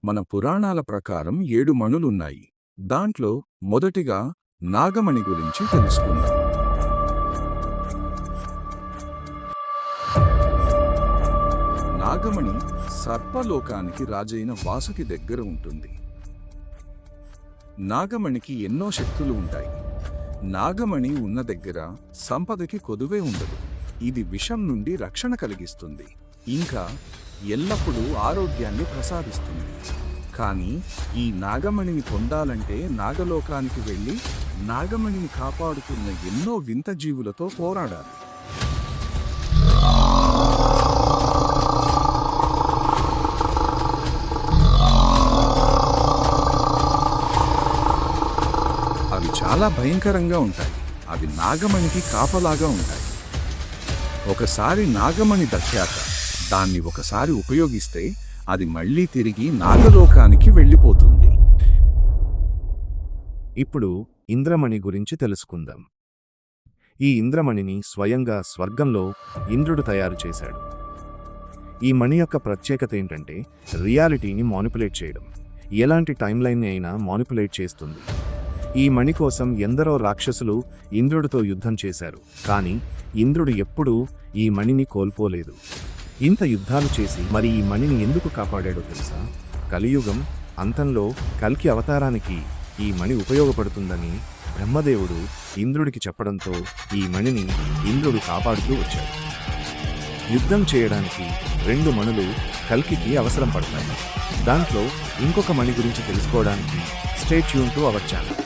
మన పురాణాల ప్రకారం 7 మణులున్నాయి. దాంట్లో మొదటిగా నాగమణి గురించి తెలుసుకుందాం. నాగమణి సర్పలోకానికి రాజైన వాసుకి దగ్గర ఉంటుంది. నాగమణికి ఎన్నో శక్తులు ఉంటాయి. నాగమణి ఉన్న దగ్గర సంపదకి కొదువే ఉండదు. ఇది విషం నుండి రక్షణ కలిగిస్తుంది, ఇంకా ఎల్లప్పుడూ ఆరోగ్యాన్ని ప్రసాదిస్తుంది. కానీ ఈ నాగమణిని పొందాలంటే నాగలోకానికి వెళ్ళి నాగమణిని కాపాడుతున్న ఎన్నో వింత జీవులతో పోరాడాలి. అవి చాలా భయంకరంగా ఉంటాయి. అవి నాగమణికి కాపలాగా ఉంటాయి. ఒకసారి నాగమణి దక్కాక దాన్ని ఒకసారి ఉపయోగిస్తే అది మళ్ళీ తిరిగి నాగలోకానికి వెళ్ళిపోతుంది. ఇప్పుడు ఇంద్రమణి గురించి తెలుసుకుందాం. ఈ ఇంద్రమణిని స్వయంగా స్వర్గంలో ఇంద్రుడు తయారు చేశాడు. ఈ మణి యొక్క ప్రత్యేకత ఏంటంటే రియాలిటీని మానిపులేట్ చేయడం. ఎలాంటి టైంలైన్ని అయినా మానిపులేట్ చేస్తుంది. ఈ మణి కోసం ఎందరో రాక్షసులు ఇంద్రుడితో యుద్ధం చేశారు, కానీ ఇంద్రుడు ఎప్పుడూ ఈ మణిని కోల్పోలేదు. ఇంత యుద్ధాలు చేసి మరి ఈ మణిని ఎందుకు కాపాడాడో తెలుసా? కలియుగం అంతంలో కల్కి అవతారానికి ఈ మణి ఉపయోగపడుతుందని బ్రహ్మదేవుడు ఇంద్రుడికి చెప్పడంతో ఈ మణిని ఇంద్రుడు కాపాడుతూ వచ్చాడు. యుద్ధం చేయడానికి 2 మణులు కల్కికి అవసరం పడతాయి. దాంట్లో ఇంకొక మణి గురించి తెలుసుకోవడానికి stay tune to our channel.